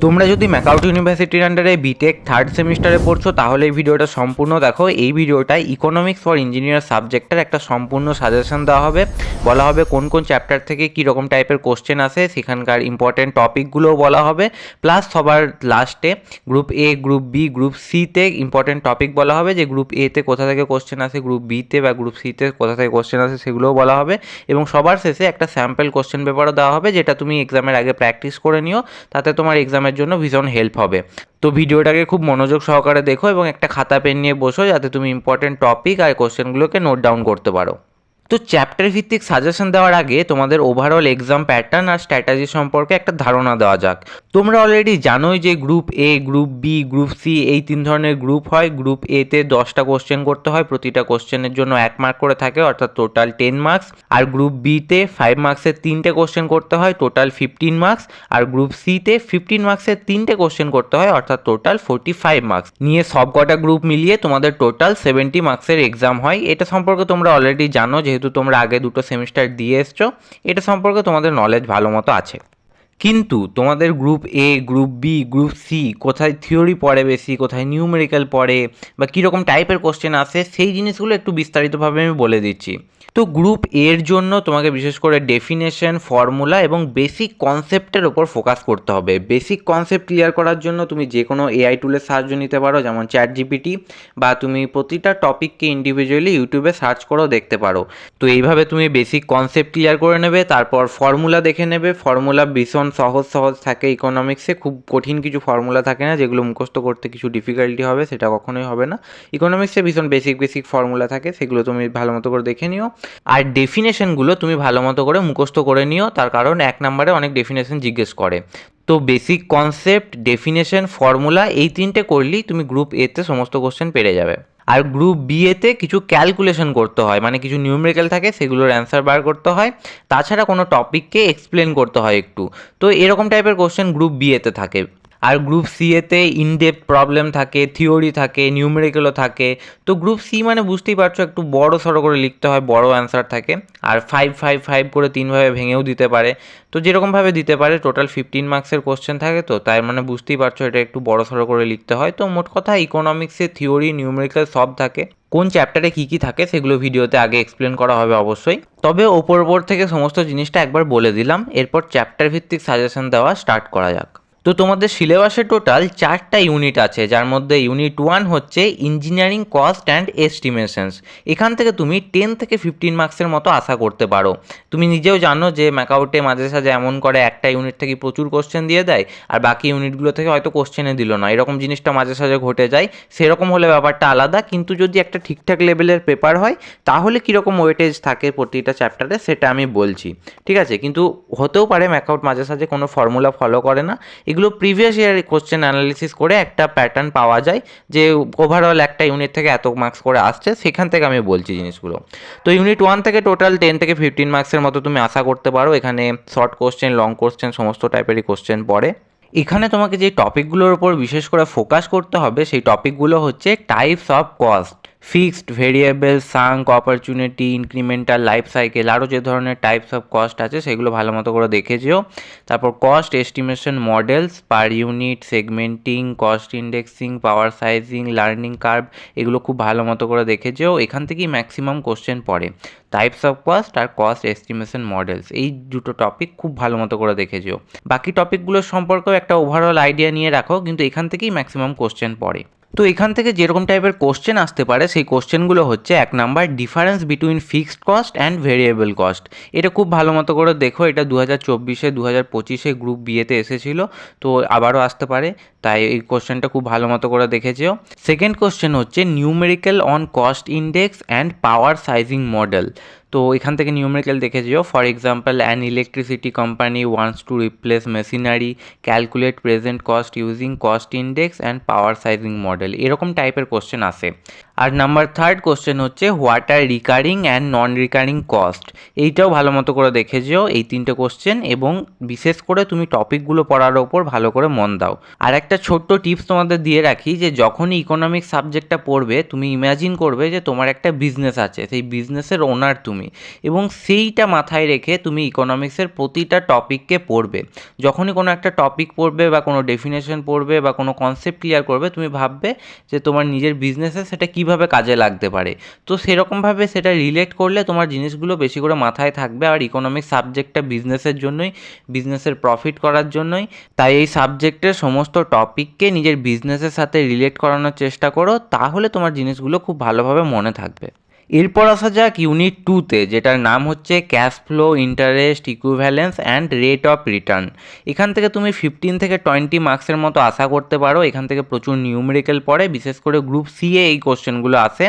তোমরা যদি ম্যাকআউট ইউনিভার্সিটির আন্ডারে বিটেক থার্ড সেমিস্টারে পড়ছো তাহলে এই ভিডিওটা সম্পূর্ণ দেখো। এই ভিডিওটায় ইকোনমিক্স ফর ইঞ্জিনিয়ার সাবজেক্টের একটা সম্পূর্ণ সাজেশন দেওয়া হবে, বলা হবে কোন কোন চ্যাপ্টার থেকে কীরকম টাইপের কোশ্চেন আসে, সেখানকার ইম্পর্টেন্ট টপিকগুলোও বলা হবে, প্লাস সবার লাস্টে group A, group B, group সিতে ইম্পর্টেন্ট টপিক বলা হবে, যে গ্রুপ এতে কোথা থেকে কোশ্চেন আসে, গ্রুপ বিতে বা গ্রুপ সিতে কোথা থেকে কোশ্চেন আসে সেগুলোও বলা হবে, এবং সবার শেষে একটা স্যাম্পল কোশ্চেন পেপারও দেওয়া হবে, যেটা তুমি এক্সামের আগে প্র্যাকটিস করে নিও, তাতে তোমার এক্সামের জন্য ভীষণ হেল্প হবে। তো ভিডিওটাকে খুব মনোযোগ সহকারে দেখো এবং একটা খাতা পেন নিয়ে বসো, যাতে তুমি ইম্পর্টেন্ট টপিক আর কোশ্চেনগুলোকে নোট ডাউন করতে পারো। তো চ্যাপ্টার ভিত্তিক সাজেশন দেওয়ার আগে তোমাদের ওভারঅল এক্সাম প্যাটার্ন আর স্ট্র্যাটেজি সম্পর্কে একটা ধারণা দেওয়া যাক। তোমরা অলরেডি জানোই যে group A, group B, group C এই তিন ধরনের গ্রুপ হয়। গ্রুপ এতে 10টা কোশ্চেন করতে হয়, প্রতিটা কোশ্চেনের জন্য 1 মার্ক করে থাকে, অর্থাৎ টোটাল 10 মার্কস। আর গ্রুপ বিতে 5 মার্কসের 3টে কোশ্চেন করতে হয়, টোটাল 15 মার্কস। আর গ্রুপ সিতে 15 মার্কসের 3টে কোশ্চেন করতে হয়, অর্থাৎ টোটাল 45 মার্কস নিয়ে সব কটা গ্রুপ মিলিয়ে তোমাদের টোটাল 70 মার্কসের এক্সাম হয়। এটা সম্পর্কে তোমরা অলরেডি জানো, যেহেতু তোমরা আগে দুটো সেমিস্টার দিয়ে এসছো, এটা সম্পর্কে তোমাদের নলেজ ভালো মতো আছে। কিন্তু তোমাদের group A, group B, group C কোথায় থিওরি পড়ে বেশি, কোথায় নিউমেরিক্যাল পড়ে, বা কীরকম টাইপের কোশ্চেন আসে, সেই জিনিসগুলো একটু বিস্তারিতভাবে আমি বলে দিচ্ছি। তো গ্রুপ এর জন্য তোমাকে বিশেষ করে ডেফিনেশন, ফর্মুলা এবং বেসিক কনসেপ্টের ওপর ফোকাস করতে হবে। বেসিক কনসেপ্ট ক্লিয়ার করার জন্য তুমি যে কোনো এআই টুলের সাহায্য নিতে পারো, যেমন চ্যাট জিপিটি, বা তুমি প্রতিটা টপিককে ইন্ডিভিজুয়ালি ইউটিউবে সার্চ করেও দেখতে পারো। তো এইভাবে তুমি বেসিক কনসেপ্ট ক্লিয়ার করে নেবে, তারপর ফর্মুলা দেখে নেবে। ফর্মুলা ভীষণ সহজ সহজ থাকে ইকোনমিক্সে, খুব কঠিন কিছু ফর্মুলা থাকে না যেগুলো মুখস্থ করতে কিছু ডিফিকাল্টি হবে, সেটা কখনোই হবে না। ইকোনমিক্সে ভীষণ বেসিক ফর্মুলা থাকে, সেগুলো তুমি ভালো মতো করে দেখে নিও। আর ডেফিনেশনগুলো তুমি ভালো মতো করে মুখস্থ করে নিও, তার কারণ 1 নম্বরে অনেক ডেফিনেশন জিজ্ঞেস করে। তো বেসিক কনসেপ্ট, ডেফিনেশন, ফর্মুলা এই 3টে করলেই তুমি গ্রুপ এতে সমস্ত কোশ্চেন পেরে যাবে। আর গ্রুপ বি এতে কিছু ক্যালকুলেশন করতে হয়, মানে কিছু নিউমেরিক্যাল থাকে, সেগুলোর অ্যান্সার বার করতে হয়। তাছাড়া কোনো টপিককে এক্সপ্লেন করতে হয় একটু। তো এরকম টাইপের কোশ্চেন গ্রুপ বি এতে থাকে। আর গ্রুপ সি এতে ইনডেপথ প্রবলেম থাকে, থিওরি থাকে, নিউমেরিক্যালও থাকে। তো গ্রুপ সি মানে বুঝতেই পারছো, একটু বড় সড়ো করে লিখতে হয়, বড় অ্যান্সার থাকে। আর 5 করে 3ভাবে ভেঙেও দিতে পারে। তো যেরকমভাবে দিতে পারে, টোটাল 15 মার্কসের কোশ্চেন থাকে, তো তাই মানে বুঝতেই পারছো এটা একটু বড় সড়ো করে লিখতে হয়। তো মোট কথা ইকোনমিক্সে থিওরি, নিউমেরিক্যাল সব থাকে। কোন চ্যাপ্টারে কী কী থাকে সেগুলো ভিডিওতে আগে এক্সপ্লেন করা হবে অবশ্যই। তবে ওপর থেকে সমস্ত জিনিসটা একবার বলে দিলাম, এরপর চ্যাপ্টার ভিত্তিক সাজেশন দেওয়া স্টার্ট করা যাক। তো তোমাদের সিলেবাসে টোটাল 4টা ইউনিট আছে, যার মধ্যে ইউনিট 1 হচ্ছে ইঞ্জিনিয়ারিং কস্ট অ্যান্ড এস্টিমেশনস। এখান থেকে তুমি 10 থেকে 15 মার্কসের মতো আশা করতে পারো। তুমি নিজেও জানো যে ম্যাকআউটে মাঝে সাঝে এমন করে একটা ইউনিট থেকে প্রচুর কোশ্চেন দিয়ে দেয়, আর বাকি ইউনিটগুলো থেকে হয়তো কোশ্চেনে দিল না, এরকম জিনিসটা মাঝে সাঝে ঘটে যায়। সেরকম হলে ব্যাপারটা আলাদা, কিন্তু যদি একটা ঠিকঠাক লেভেলের পেপার হয়, তাহলে কীরকম ওয়েটেজ থাকে প্রতিটা চ্যাপ্টারে সেটা আমি বলছি, ঠিক আছে? কিন্তু হতেও পারে ম্যাকআউট মাঝে সাঝে কোনো ফর্মুলা ফলো করে না। এগুলো প্রিভিয়াস ইয়ার কোশ্চেন অ্যানালিসিস করে একটা প্যাটার্ন পাওয়া যায়, যে ওভারঅল একটা ইউনিট থেকে এত মার্কস করে আসছে, সেখান থেকে আমি বলছি জিনিসগুলো। তো ইউনিট 1 থেকে টোটাল 10 থেকে 15 মার্কসের মতো তুমি আশা করতে পারো। এখানে শর্ট কোশ্চেন, লং কোশ্চেন সমস্ত টাইপেরই কোশ্চেন পড়ে। এখানে তোমাকে যে টপিকগুলোর উপর বিশেষ করে ফোকাস করতে হবে, সেই টপিকগুলো হচ্ছে types of cost, fixed, variable, sunk, opportunity, incremental, life cycle, আরও যে ধরনের টাইপস অফ কস্ট আছে সেগুলো ভালো মতো করে দেখে যেও। তারপর cost estimation models, per unit, segmenting, cost indexing, power sizing, learning curve, এগুলো খুব ভালো মতো করে দেখে যেও। এখান থেকেই ম্যাক্সিমাম কোশ্চেন পড়ে। টাইপস অফ কস্ট আর কস্ট এস্টিমেশন মডেলস, এই দুটো টপিক খুব ভালো মতো করে দেখে যেও। বাকি টপিকগুলোর সম্পর্কেও একটা ওভারঅল আইডিয়া নিয়ে রাখো, কিন্তু এখান থেকেই ম্যাক্সিমাম কোশ্চেন পড়ে। তো এখান থেকে যেরকম টাইপের কোশ্চেন আসতে পারে, সেই কোশ্চেনগুলো হচ্ছে 1 number difference between fixed cost and variable cost. এটা খুব ভালো মতো করে দেখো, এটা 2024-এ 2025-এ গ্রুপ বিএতে এসেছিলো, তো আবারও আসতে পারে, তাই এই কোশ্চেনটা খুব ভালো মতো করে দেখেছিও। সেকেন্ড কোশ্চেন হচ্ছে numerical on cost index and power sizing model. তো এখান থেকে নিউমেরিক্যাল দেখে যেও। For example, an electricity company wants to replace machinery, calculate present cost using cost index and power sizing model, এরকম টাইপের কোশ্চেন আসে। আর number third question হচ্ছে what are recurring and non recurring cost. এইটাও ভালো মতো করে দেখে যেও এই তিনটে কোশ্চেন, এবং বিশেষ করে তুমি টপিকগুলো পড়ার ওপর ভালো করে মন দাও। আর একটা ছোট্ট টিপস তোমাদের দিয়ে রাখি, যে যখনই ইকোনমিক্স সাবজেক্টটা পড়বে তুমি ইম্যাজিন করবে যে তোমার একটা বিজনেস আছে, সেই বিজনেসের ওনার তুমি, এবং সেইটা মাথায় রেখে তুমি ইকোনমিক্সের প্রতিটা টপিককে পড়বে। যখনই কোনো একটা টপিক পড়বে বা কোনো ডেফিনেশন পড়বে বা কোনো কনসেপ্ট ক্লিয়ার করবে, তুমি ভাববে যে তোমার নিজের বিজনেসে সেটা কীভাবে কাজে লাগতে পারে। তো সেরকমভাবে সেটা রিলেট করলে তোমার জিনিসগুলো বেশি করে মাথায় থাকবে। আর ইকোনমিক্স সাবজেক্টটা বিজনেসের জন্যই, বিজনেসের প্রফিট করার জন্যই, তাই এই সাবজেক্টের সমস্ত টপিককে নিজের বিজনেসের সাথে রিলেট করানোর চেষ্টা করো, তাহলে তোমার জিনিসগুলো খুব ভালোভাবে মনে থাকবে। এরপর আসা যাক ইউনিট 2তে, যেটার নাম হচ্ছে cash flow, interest, equivalence and rate of return. এখান থেকে তুমি 15 থেকে 20 মার্কসের মতো আশা করতে পারো। এখান থেকে প্রচুর নিউমেরিক্যাল পড়ে, বিশেষ করে গ্রুপ সি এ এই কোশ্চেনগুলো আসে।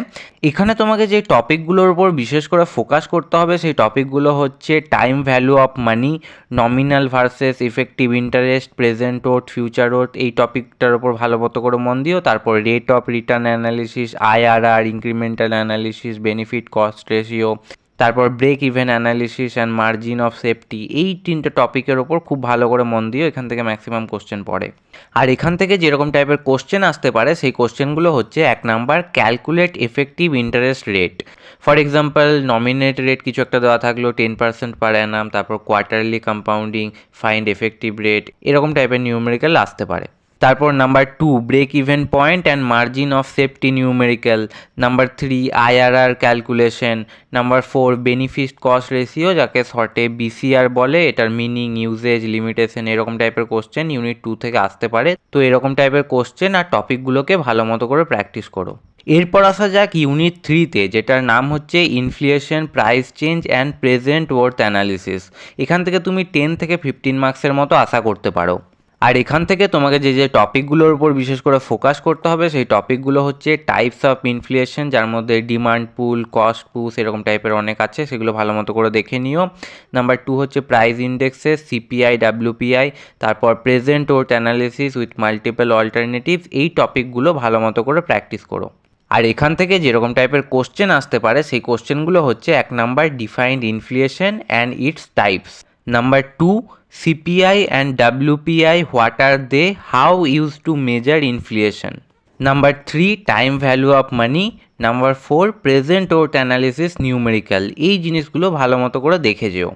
এখানে তোমাকে যে টপিকগুলোর উপর বিশেষ করে ফোকাস করতে হবে সেই টপিকগুলো হচ্ছে time value of money, nominal versus effective interest, present worth, future worth, এই টপিকটার উপর ভালো মতো করে মন দিও। তারপর rate of return analysis, IRR, incremental analysis, benefit cost ratio, তারপর break even analysis and margin of safety, এই তিনটে টপিকের ওপর খুব ভালো করে মন দিও। এখান থেকে ম্যাক্সিমাম কোশ্চেন পড়ে। আর এখান থেকে যেরকম টাইপের কোশ্চেন আসতে পারে সেই কোশ্চেনগুলো হচ্ছে 1 number calculate effective interest rate. For example nominate rate কিছু একটা দেওয়া থাকলো 10% পার অ্যানাম, তারপর quarterly compounding, find effective rate, এরকম টাইপের নিউমেরিক্যাল আসতে পারে। তারপর number 2 break even point and margin of safety numerical. Number 3 IRR calculation. Number 4 benefit cost ratio, যাকে শর্টে বিসিআর বলে, এটার মিনিং, ইউজেজ, লিমিটেশন, এরকম টাইপের কোশ্চেন ইউনিট 2 থেকে আসতে পারে। তো এরকম টাইপের কোশ্চেন আর টপিকগুলোকে ভালো মতো করে প্র্যাকটিস করো। এরপর আসা যাক ইউনিট 3তে, যেটার নাম হচ্ছে inflation, price change and present worth analysis. এখান থেকে তুমি 10 থেকে 15 মার্কসের মতো আশা করতে পারো। আর এখান থেকে তোমাকে যে টপিকগুলোর উপর বিশেষ করে ফোকাস করতে হবে সেই টপিকগুলো হচ্ছে টাইপস অফ ইনফ্লেশন, যার মধ্যে ডিমান্ড পুল, কস্ট পুশ, এরকম টাইপের অনেক আছে, সেগুলো ভালো মতো করে দেখে নিও। নাম্বার 2 হচ্ছে প্রাইস ইন্ডেক্সেস, সিপিআই, ডাব্লিউপিআই, তারপর present worth analysis with multiple alternatives, এই টপিকগুলো ভালো মতো করে প্র্যাকটিস করো। আর এখান থেকে যেরকম টাইপের কোশ্চেন আসতে পারে সেই কোশ্চেনগুলো হচ্ছে 1 number defined inflation and it's types. Number 2 CPI and WPI, what are they, how used to measure inflation. Number 3 time value of money. Number 4 present worth analysis numerical, এই জিনিসগুলো ভালো মতো করে দেখে যেও।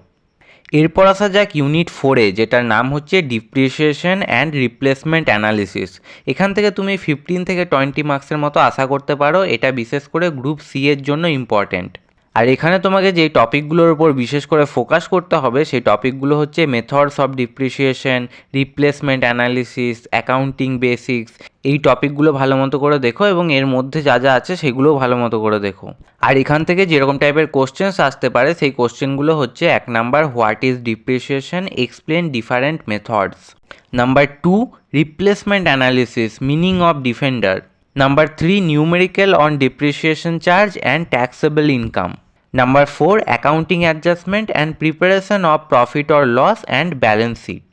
এরপর আসা যাক ইউনিট 4এ, যেটার নাম হচ্ছে ডিপ্রিসিয়েশন অ্যান্ড রিপ্লেসমেন্ট অ্যানালিসিস। এখান থেকে তুমি 15 থেকে 20 মার্কসের মতো আশা করতে পারো। এটা বিশেষ করে গ্রুপ সি এর জন্য ইম্পর্ট্যান্ট। আর এখানে তোমাকে যে টপিকগুলোর উপর বিশেষ করে ফোকাস করতে হবে সেই টপিকগুলো হচ্ছে methods of depreciation, replacement analysis, accounting basics, এই টপিকগুলো ভালো মতো করে দেখো, এবং এর মধ্যে যা যা আছে সেগুলোও ভালো মতো করে দেখো। আর এখান থেকে যেরকম টাইপের কোশ্চেন্স আসতে পারে সেই কোশ্চেনগুলো হচ্ছে 1 number what is depreciation, explain different methods. Number 2 replacement analysis, meaning of defender. Number 3 numerical on depreciation charge and taxable income. Number 4 accounting adjustment and preparation of profit or loss and balance sheet.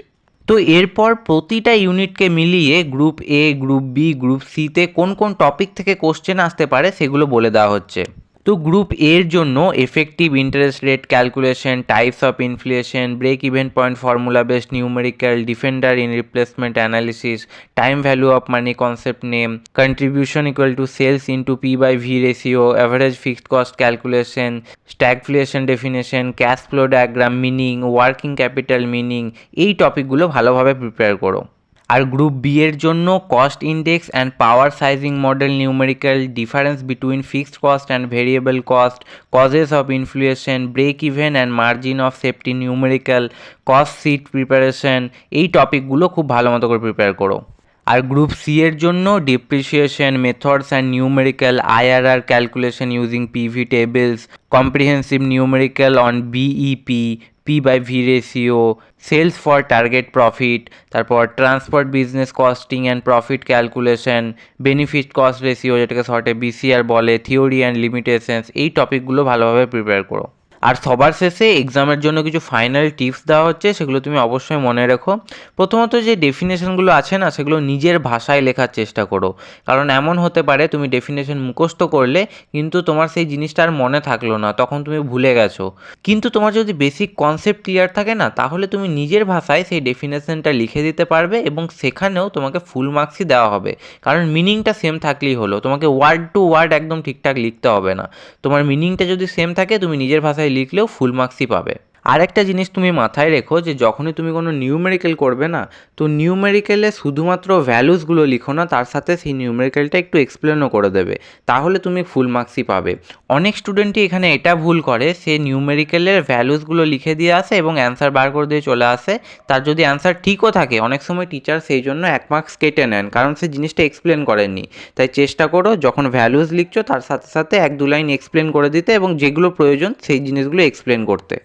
তো এরপর প্রতিটা ইউনিটকে মিলিয়ে group A, group B, group সিতে কোন কোন topic থেকে question আসতে পারে সেগুলো বলে দেওয়া হচ্ছে। তো গ্রুপ এর জন্য effective interest rate calculation, types of inflation, break even point formula based numerical, defender in replacement analysis, time value of money concept name, contribution equal to sales into P/V ratio, average fixed cost calculation, stagflation definition, cash flow diagram meaning, working capital meaning, এই টপিকগুলো ভালোভাবে prepare করো। আর group B এর জন্য cost index and power sizing model numerical, difference between fixed cost and variable cost, causes of inflation, break even and margin of safety numerical, cost sheet preparation, এই টপিকগুলো খুব ভালো মতো করে প্রিপেয়ার করো। আর গ্রুপ সি এর জন্য depreciation, methods and numerical, IRR calculation using PV tables, comprehensive numerical on BEP, P/V ratio, sales for target profit, তারপর transport business costing and profit calculation, benefit cost ratio, যেটাকে শর্টে VCR বলে, theory and limitations, এই টপিকগুলো ভালোভাবে prepare করো। আর সবার শেষে এক্সামের জন্য কিছু ফাইনাল টিপস দেওয়া হচ্ছে, সেগুলো তুমি অবশ্যই মনে রেখো। প্রথমত যে ডেফিনেশনগুলো আছে না, সেগুলো নিজের ভাষায় লেখার চেষ্টা করো, কারণ এমন হতে পারে তুমি ডেফিনেশন মুখস্থ করলে কিন্তু তোমার সেই জিনিসটা আর মনে থাকলো না, তখন তুমি ভুলে গেছো। কিন্তু তোমার যদি বেসিক কনসেপ্ট ক্লিয়ার থাকে না, তাহলে তুমি নিজের ভাষায় সেই ডেফিনেশনটা লিখে দিতে পারবে এবং সেখানেও তোমাকে ফুল মার্কসই দেওয়া হবে, কারণ মিনিংটা সেম থাকলেই হলো, তোমাকে ওয়ার্ড টু ওয়ার্ড একদম ঠিকঠাক লিখতে হবে না। তোমার মিনিংটা যদি সেম থাকে, তুমি নিজের ভাষায় লিখলেও ফুল মার্কসই পাবে। আর একটা জিনিস তুমি মাথায় রেখো যে যখনই তুমি কোনো নিউমেরিক্যাল করবে না, তো নিউমেরিক্যালে শুধুমাত্র ভ্যালুসগুলো লিখো না, তার সাথে সেই নিউমেরিক্যালটা একটু এক্সপ্লেনও করে দেবে, তাহলে তুমি ফুল মার্কসই পাবে। অনেক স্টুডেন্টই এখানে এটা ভুল করে, সে নিউমেরিক্যালের ভ্যালুসগুলো লিখে দিয়ে আসে এবং অ্যান্সার বার করে দিয়ে চলে আসে। তার যদি অ্যান্সার ঠিকও থাকে, অনেক সময় টিচার সেই জন্য 1 মার্কস কেটে নেন, কারণ সে জিনিসটা এক্সপ্লেন করেননি। তাই চেষ্টা করো যখন ভ্যালুস লিখছো তার সাথে সাথে 1-2 লাইন এক্সপ্লেন করে দিতে এবং যেগুলো প্রয়োজন সেই জিনিসগুলো এক্সপ্লেন করতে।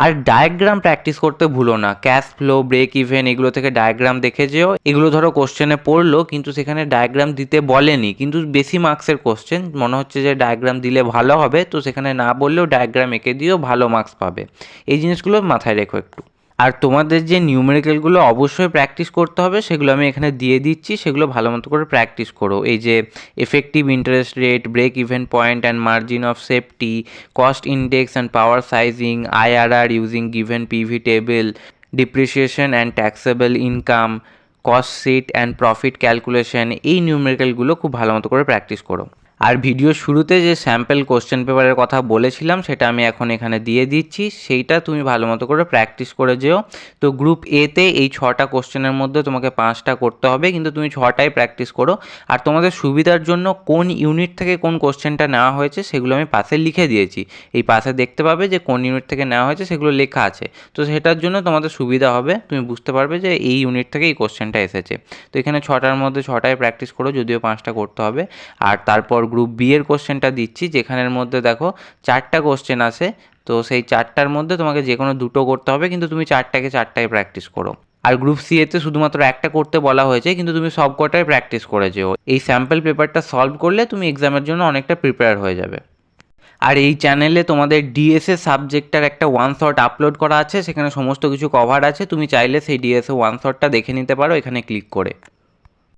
আর ডায়াগ্রাম প্র্যাকটিস করতে ভুলো না, ক্যাশ ফ্লো, ব্রেক ইভেন, এগুলো থেকে ডায়াগ্রাম দেখে যেও। এগুলো ধরো কোশ্চেনে পড়লো কিন্তু সেখানে ডায়াগ্রাম দিতে বলেনি, কিন্তু বেশি মার্কসের কোশ্চেন, মনে হচ্ছে যে ডায়াগ্রাম দিলে ভালো হবে, তো সেখানে না বললেও ডায়াগ্রাম এঁকে দিয়েও ভালো মার্কস পাবে। এই জিনিসগুলো মাথায় রেখো একটু। আর তোমাদের যে নিউমেরিক্যালগুলো অবশ্যই প্র্যাকটিস করতে হবে, সেগুলো আমি এখানে দিয়ে দিচ্ছি, সেগুলো ভালো মতো করে প্র্যাকটিস করো। এই যে effective interest rate, break even point and margin of safety, cost index and power sizing, IRR using given PV table, depreciation and taxable income, cost sheet and profit calculation, এই নিউমেরিক্যালগুলো খুব ভালো মতো করে প্র্যাকটিস করো। আর ভিডিওর শুরুতে যে স্যাম্পল কোশ্চেন পেপারের কথা বলেছিলাম, সেটা আমি এখন এখানে দিয়ে দিচ্ছি, সেইটা তুমি ভালো মতো করে প্র্যাকটিস করে যেও। তো গ্রুপ এতে এই 6টা কোশ্চেনের মধ্যে তোমাকে 5টা করতে হবে, কিন্তু তুমি 6টাই প্র্যাকটিস করো। আর তোমাদের সুবিধার জন্য কোন ইউনিট থেকে কোন কোশ্চেনটা নেওয়া হয়েছে সেগুলো আমি পাশে লিখে দিয়েছি। এই পাশে দেখতে পাবে যে কোন ইউনিট থেকে নেওয়া হয়েছে, সেগুলো লেখা আছে। তো সেটার জন্য তোমাদের সুবিধা হবে, তুমি বুঝতে পারবে যে এই ইউনিট থেকে এই কোশ্চেনটা এসেছে। তো এখানে 6টার মধ্যে 6টাই প্র্যাকটিস করো, যদিও 5টা করতে হবে। আর তারপর গ্রুপ বি এর কোশ্চেনটা দিচ্ছি, যেখানের মধ্যে দেখো 4টা কোশ্চেন আছে। তো সেই 4টার মধ্যে তোমাকে যে কোনো 2টো করতে হবে, কিন্তু তুমি 4টাকে 4টাই প্র্যাকটিস করো। আর গ্রুপ সি এতে শুধুমাত্র একটা করতে বলা হয়েছে, কিন্তু তুমি সব কটাই প্র্যাকটিস করে যেও। এই স্যাম্পল পেপারটা সলভ করলে তুমি এক্সামের জন্য অনেকটা প্রিপেয়ার হয়ে যাবে। আর এই চ্যানেলে তোমাদের ডিএসএ সাবজেক্টটার একটা 1 শট আপলোড করা আছে, সেখানে সমস্ত কিছু কভার আছে, তুমি চাইলে সেই ডিএসএ 1 শটটা দেখে নিতে পারো এখানে ক্লিক করে।